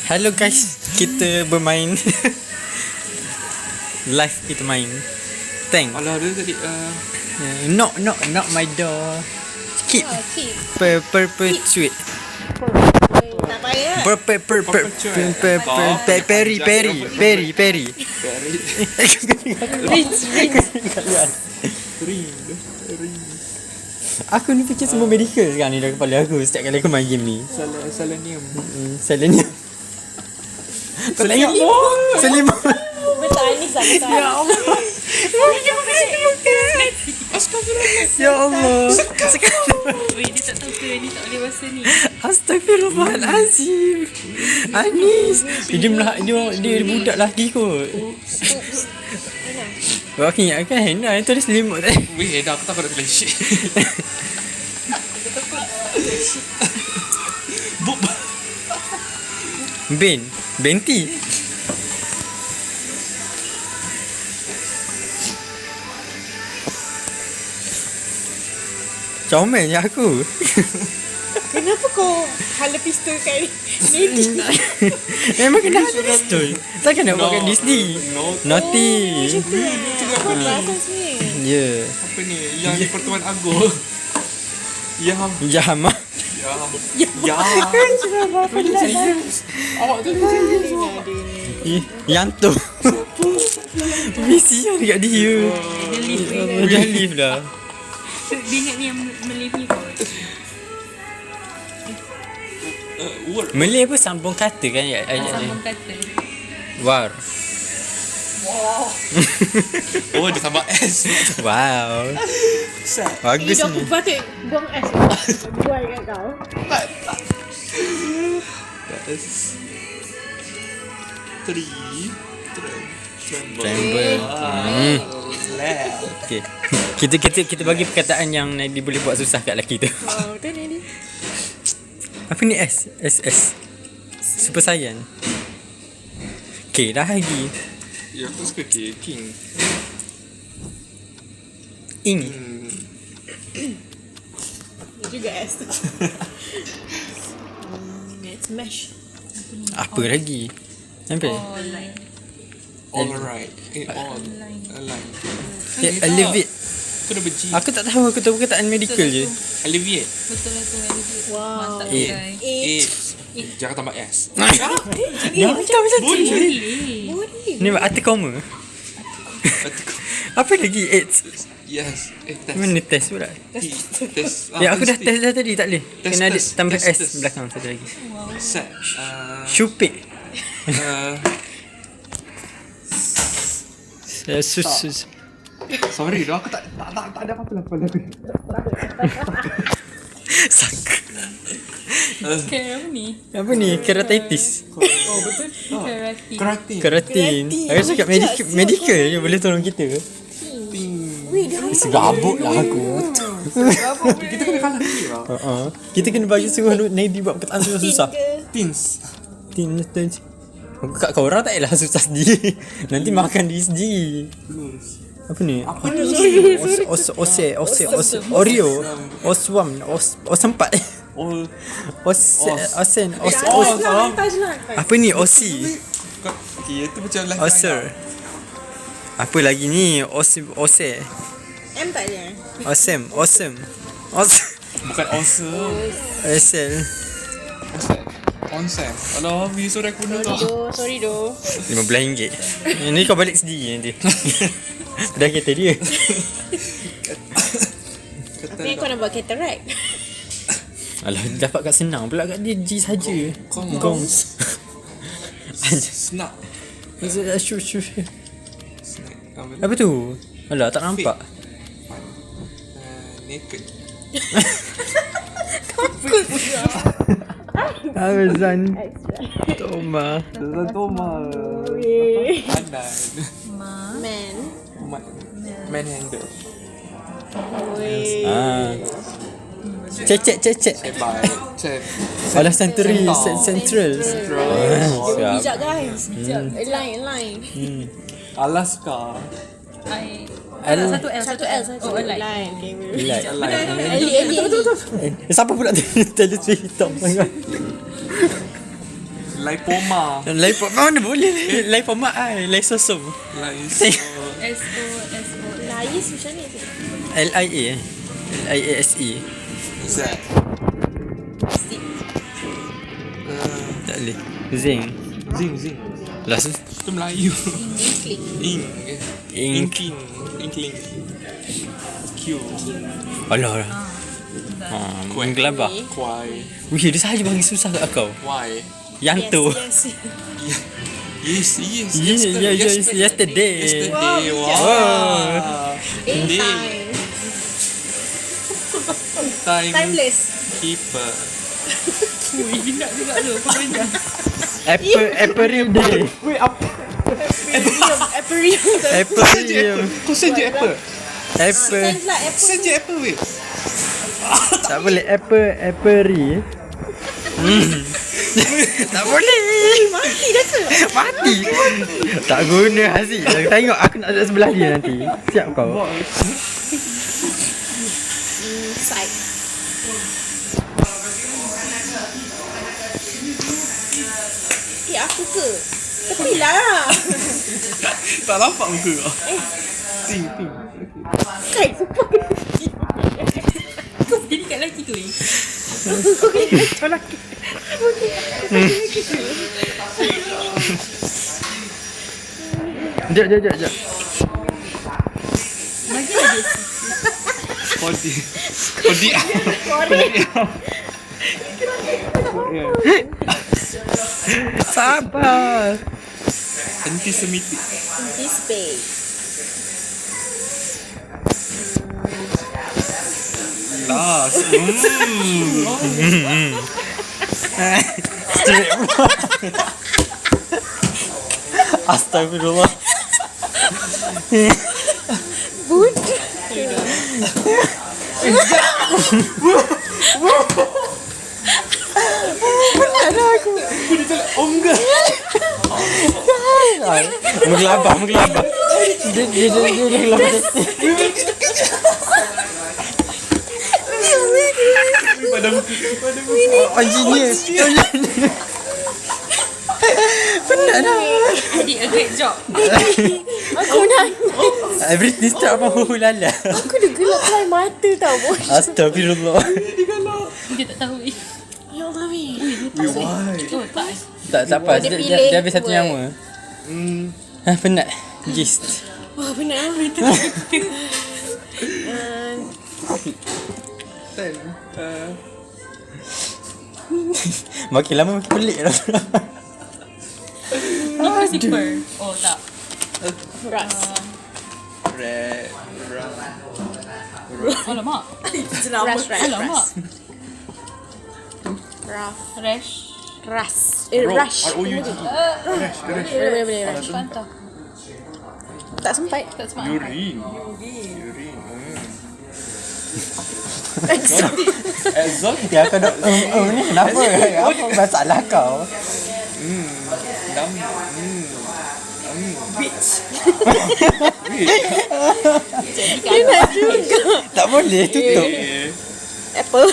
Hello guys, kita bermain live, kita main tank. Alah dia tadi Knock my door. Keep Keep. perpetuate. Tak payah. Perry. ring. Aku ni fikir semua medical sekarang ni dalam kepala aku setiap kali aku main game ni. Selenium. Selenium. Kau tengok. Selenium. Betul ni sangat. Ya Allah. Ya Allah. Weh, dia tak tahu ke ni tak boleh bahasa ni. Astagfirullahalazim. Anis. Dia budak lelaki kot. Aku ingat kan itu ada selimut tadi. Weh, dah aku tak nak flash. Benti. Comel je aku. Kenapa kau hala pistol kat ni? Memang kena ada pistol. Takkan nak buat kat Disney. Naughty. Kau pasal sini. Ya. Apa ni? Yang di Pertuan Agong. Yang Jama. Awak tu Yang tu. Misi yang dekat dia. Dia live dah. Dia ingat ni yang Malay ni kot. word. Malay apa sambung kata kan ayat ni. Sambung kata. War. Oh, dia tambah S. Wow. Bagus Aku ni. patut buang S. Buang kat kau. S. 3 Tremble. Okay. Kita bagi perkataan yang Naidi boleh buat susah kat lelaki tu. Oh, tu ni. Apa ni S? SS. Super Saiyan. Okay, dah lagi. Ya, aku suka King. Ing. Dia juga S tu. Let's mash. Apa lagi? Sampai? Oh, like. All right. All. Align. Elevate. Aku dah benci. Aku tak tahu, aku tahu perkataan medical je. Alleviate. Betul lah tu. Wow. Mantap Eh. guys. Jangan tambah S. Ya, macam tu. Boleh. Ni arti koma. Apa lagi? AIDS. Yes. Test. Mana test pula? Test. Ya, aku dah test dah tadi, tak boleh. Test, Kena ada test, tambah test, S test. belakang satu lagi. Set. Syupik. Sus. Sorry, dah aku tak ada apa-apa lah pada aku. Sak. Apa ni? Apa ni? Keratitis. Oh, betul. Karate. Keratin. Aku cakap medical je boleh tolong kita. Weh, dia Segabut lah aku. Kita kena kalah lagi lah. Kita kena bagi suruh Naidi buat perkataan susah-susah. Teens. Teenage. Kat kau orang tak payahlah susah sendiri. Nanti makan diri sendiri. Apa ni? Apa ni? Oreo. Oswam. Osempat. All. Osen. lah. Apa ni? Osi. Okay, itu macam life Oser. Apa lagi ni? Ose. M tak ada. Awesome. Bukan awesome. Esel. Onsem. Alah, besok aku nak tak. Sorry doh. RM15. Ini kau balik sendiri nanti. Dah kereta dia. Tapi kau nak buat cataract. Alah, dapat kat senang pula kat dia G saja. Gong. Snap. Shu. Apa tu? Alah, tak nampak. Naked. Azan. Toma. Toma. Anan. Man. Manhandle. Cecek. Bye. Check. Alah, Century. Central. Dia bijak guys. Align. Alaska. Satu L. Satu Oh, like. Align. Eli. Siapa pula tu? Telespon hitam sangat. Lipoma. Lipoma mana boleh? Lipoma lisosom. S-O-S-O. Lais macam ni tu. LIA LIASE. Z. Tak boleh. Zinc. Zing. Last Itu Melayu. Ink. ink. Inkling. Q. Alah. Menggelabah. Kuai. Wih, dia sahaja bagi susah kat kau. Y. Yang tu. Yes. Yesterday. Wow. Time. Time Timeless. keeper. Ui, nak juga tu. Apa panjang? Aperium day. Aperium. Kau saja apa? Sounds like apple. Saja apa weh? Tak boleh aperi. Tak boleh. Mati dah ke? Mati. Tak guna Haziq. Tengok aku nak duduk sebelah dia nanti. Siap kau. Side. Aku ke? Tepilah. Tak nampak muka kau. Ting. Kai. Jadi kat lelaki tu ni. Kau kena kacau lagi. Sekejap. Bagi lagi. Kodi. Sabar. Antisemitik. Anticipate. Last. Astagfirullah. Bud. Menggelabah. Dia gelabah. Engineer. Penat dah. Jadi a great job. Aku nak. Everything start from hulala. Aku dah gelap lah mata tau bos. Astagfirullah. Dia tak tahu. Ya Allah ni. Oh tak. Tak apa. Dia Dia pilih habis satu word. nyawa. Penat. Gist. Wah benar lah itu. Makin lama makin pelik dah. Ni pasti per. Oh tak. Ras. Red. Alamak. Ras. Alamak. Raf. Rash. Ras. Rush. R-O-U-G. Boleh. Pantau. Tak sempat. Tak sempat. Urine. Exo. Exot. Ya kau dok ni kenapa? Apa masalah kau? Dam. Bitch. Dia nak juga. Tak boleh tutup. Apple.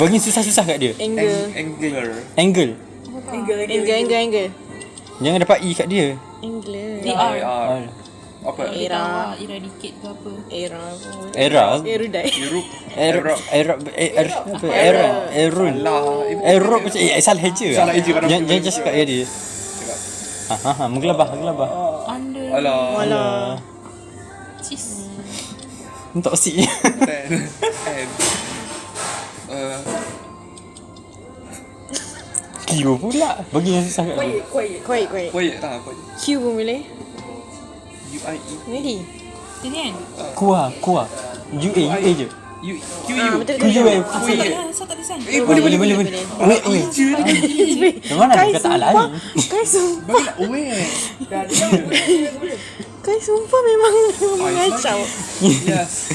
Bagi susah-susah kat dia. Angle. Angler. Angle. Jangan dapat E kat dia. Angle. R. Apa? Era. Eradicate ke apa. Era. Era. Erudai. Erun. Erun macam salah eja. Salah eja kat Jangan just kat dia. Menggelabah. Under. Alah. Cheese. Untuk si. Q pula. Bagi yang susah kat dia. Quiet. Quiet lah. Q pun boleh. U-I-E. Ready? Ini kan? Kuah. UA je. Betul. Asal tak design. Boleh. Wait. Mana dia kata alai? Kai sumpah. Bagi nak aware. Kai sumpah memang mengacau. Yes.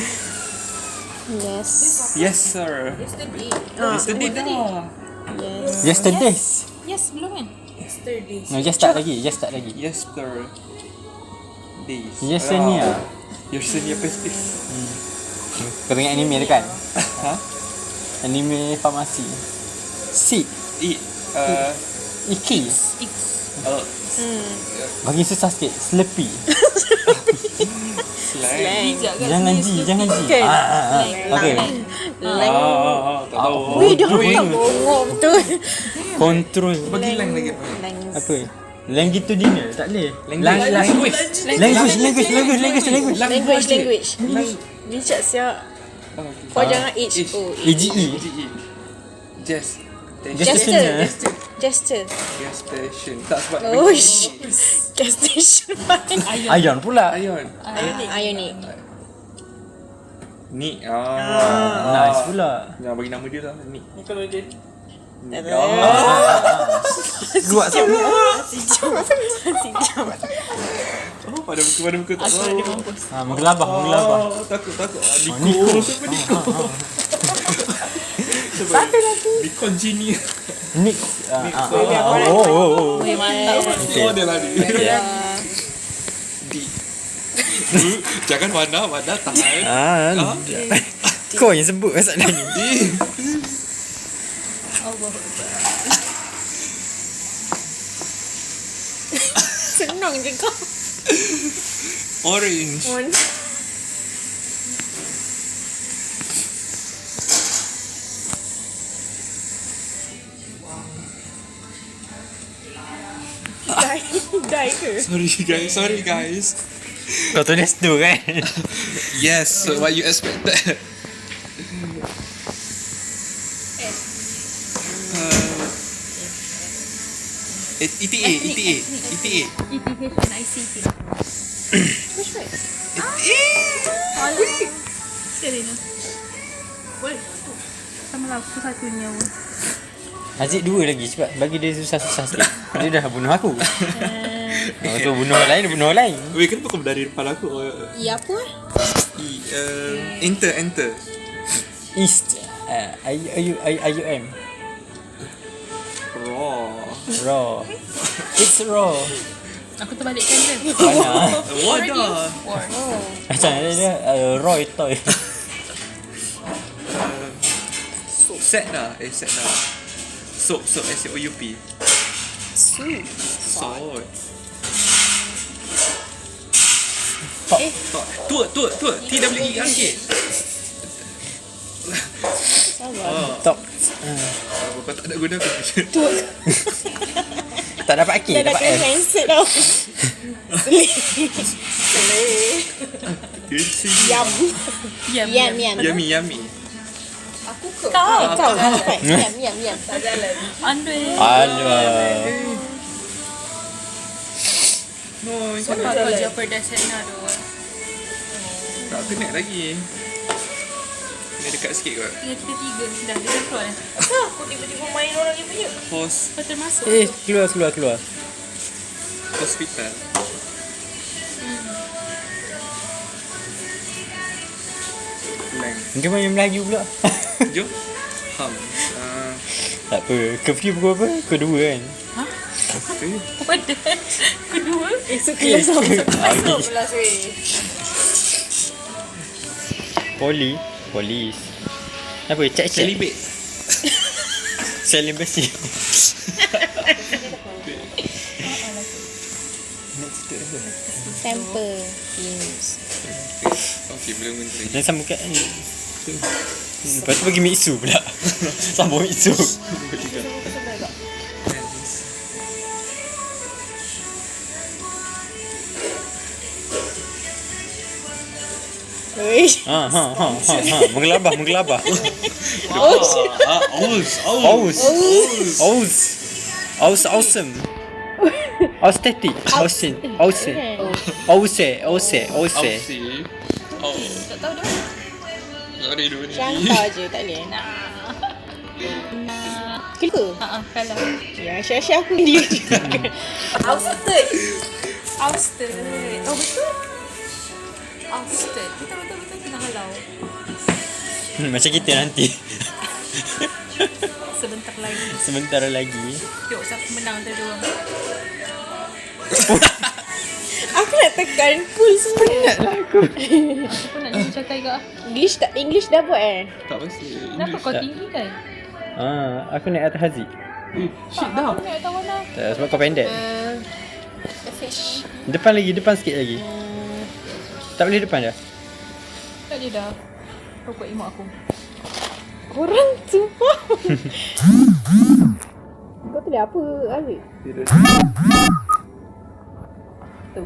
Yes. Yes, sir. Yesterday dah. Yes. Yesterday's. Yes, belum kan? No, just start lagi. Yesterday. Yesenia. Yesenia Pestis. Kau tengok anime dia kan? Ha? Anime farmasi. Si. Eat. Iki. X. Oh, Bagi susah sikit. Sleepy. slang. Bijak kat Jangan sini, G, Sleepy. jangan G. Kan? Okay. Lang. Tak tahu. Wih, dah tak bongok betul. Control. Bagi lang lagi. Lang. Apa? Lang gitu dinner. Tak boleh. Language. Language. Richard siap. Kau jangan H. Oh, AGE. Just. Gesture. Gesture. Gestation. Tak sebab Oh, gestation. Ion pula. Ion. Ionic. Ni. Nice pula. Jangan bagi nama dia lah. Ni. Kuat sangat. Oh, pada muka tak tahu. Menggelabah. Takut. Niko. Siapa Niko? Satu lagi. Nikon Genie. Nick. Oh. Weh, mantap. Oh, dia lah ni. Di. Jangan mana tahan. Kau yang sebut masalah ni. Di. Senang je kau. Orange. Die ke? Sorry guys. Kau tulis tu kan? Yes, so what you expected? ETA. ETH and ICT. Sekali ni. Boleh. Sama lah, aku satu ni awak. Haziq 2 lagi cepat. Bagi dia susah-susah sikit. Dia dah bunuh aku. Tu bunuh orang lain. Weh, kenapa kau berlari depan aku? Ya apa? Enter. East. IUM. Raw. It's raw. Aku terbalikkan kan? Mana? Wadah. War. Macam dia Roy Toy. Set lah. Soap. SOUP. Salt. Tuat. TWERK. Top. Kau tak ada guna aku. Tak dapat K, Dah dapat kena S. handset tau. Yum. Yummy. Kau. Yum. Tak jalan. Andoi. Alah. Sebab kau jeopardize Hannah tu. Tak kena lagi. Ni dekat sikit kot. Yang tiga-tiga dah. Dia dah keluar. Aku tiba-tiba main orang ni punya. Host. Kau termasuk. Keluar. Hospital. Lang. Mungkin main Melayu pula. Jom. Tak apa. Curfew pukul apa? Pukul 2 kan? Pada kedua. Esok kelas kelas weh. Polis. Apa? Cek. Celibate. Celibacy. Sample. Yes. Okay, belum menteri. Dan sambungkan ni. Lepas tu bagi Mitsu pula. Sambung Mitsu. Weh. Menggelabah. Awesome. Aesthetic. Awesome. Tak tahu dah. Sorry dulu ni. Syangka je tak boleh. Kelapa? Kalah. Ya, Syah aku dia juga. Ousted. Oh betul. Ousted. Betul kena halau. Macam kita nanti. Sebentar lagi. Yuk, siapa menang antara dua? Aku nak tekan full semua. Aku nak jadi catai ke? English dah buat Tak pasti. Kenapa kau tinggi kan? Aku naik atas Haziq. Shit dah. Nak tahu mana? Tak, sebab kau pendek. Message. Depan sikit lagi. Tak boleh depan dah. Tak je dah. Rokok imak aku. Korang tu. Kau tulis apa, Aziz? Tu.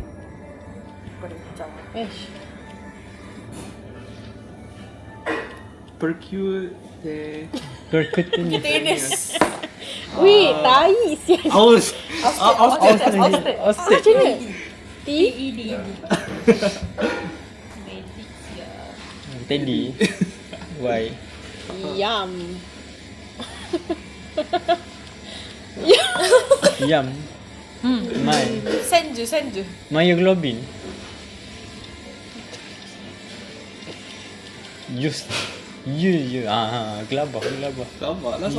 Kau dah macam. Percutaneous. Weh, tai sial. Aus. Austin. Austin. Macam mana? Teddy. Why? Yum. Yum. Send je. Myoglobin. Use. You. Gelabah. Sabar lah.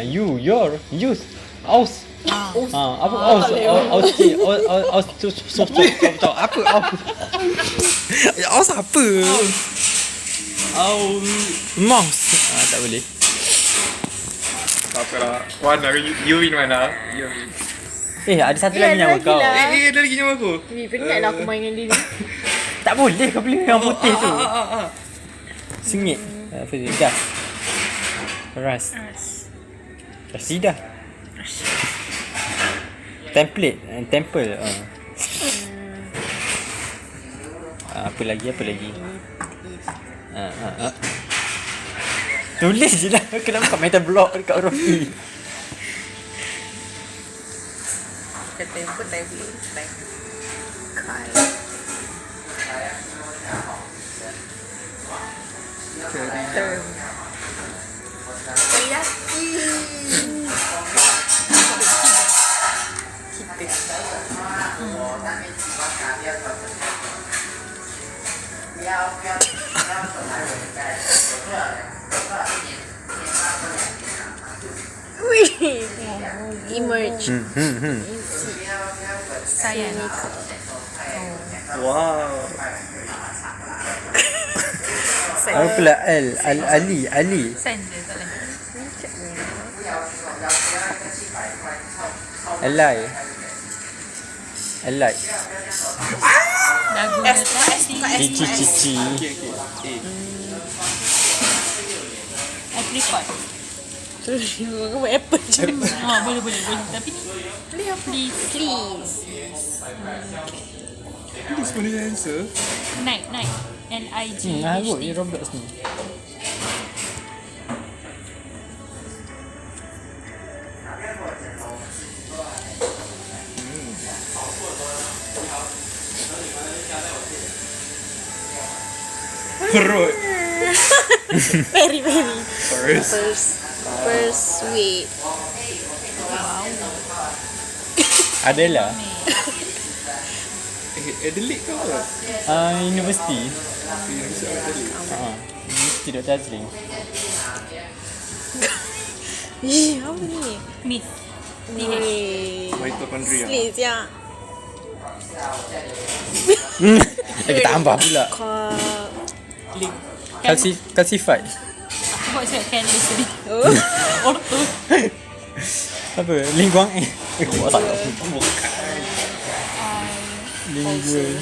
Your. Use. Aus. Apa aus? Aus tu apa aus? Aus apa? Mouse. Tak boleh. Tak apa lah. Mana you win mana? Ada satu lagi nyawa kau. Ada lagi nyawa aku. Penat lah aku main dengan dia ni. Tak boleh kau beli yang putih tu. Sengit. Apa dia? Gas. Ras. Rasidah. Template. Temple. Apa lagi? Tulis je lah. Kenapa kau main block dekat huruf E? Temple. Kai. Term. Emerge. Sayang. Wow. Apa pula Ali. Send je tak boleh. Alai. Dagu Cici. Apricot. Terus kau buat apple je. Boleh. Tapi please. Ini sebenarnya answer. Night. NIG. Ngarut ni Roblox ni. Perut. Very. First. Persuade. Adalah. Adelaide ke apa? Universiti. Universiti Adelaide. Universiti Dr. Azling. Apa ni? Miss. Mitochondria. Sleep ya. Lagi tambah pula. Calcified. Aku buat cakap careless tadi. Orto. Apa? Lingguang buat sangat. Lingual.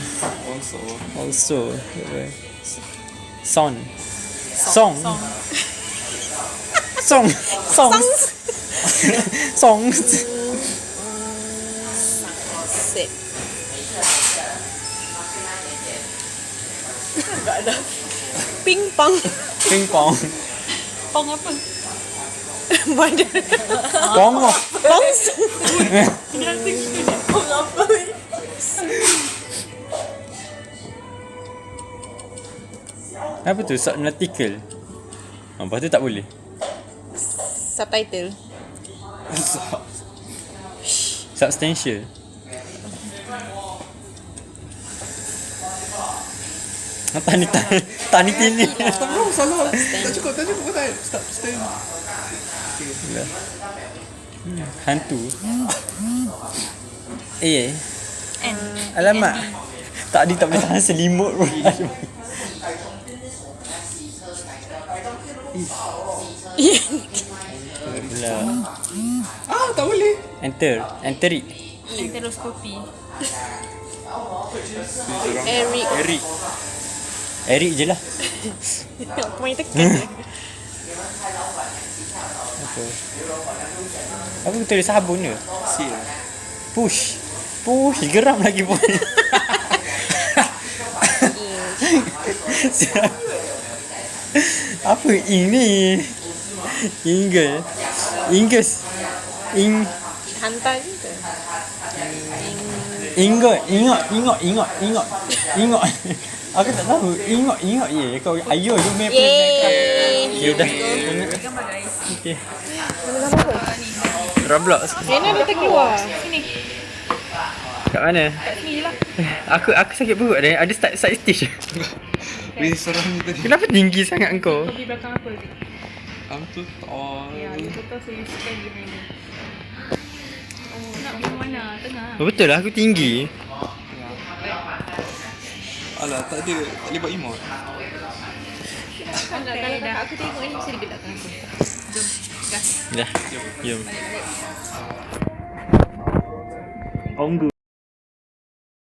Also. Song. Set. Enggak ada. Ping pong. Pong apa? Mana? Pong. Pong apa? Apa tu? Subnautical. Lepas tu tak boleh. Subtitle. Substantial. Tani tini. Salah. Tak cukup kan? Stop stand. Hantu. N. Alamak. Tak boleh tahan selimut pun. Lah. tak boleh. Enter it. Enteroskopi. Eric. Eric je lah. Aku main tekan je. Apa tulis sabun ke? Sil. Push geram lagi pun. Apa ing ni? Ingges. Hantar je ke? Ingot. Aku tak tahu. Ingot ye. Kau ayo you main plan. Yeay. Ya dah. Gambar guys. Okey. Mana gambar apa? Roblox. Rena dah terkeluar. Sini. Kat mana? Kat sini je lah. Aku sakit perut dah. Ada start stage. Weh, seorang ni tadi. Kenapa tinggi sangat kau? Kau pergi belakang aku lagi. Kamu tu tall. Ya, you betul so you stand behind me. Nak pergi mana? Tengah. Oh, betul lah aku tinggi. Alah, tak boleh buat emote. Kalau dah aku tengok ni mesti digelakkan aku. Jom. Gas. Dah. Jom. Balik. Onggu.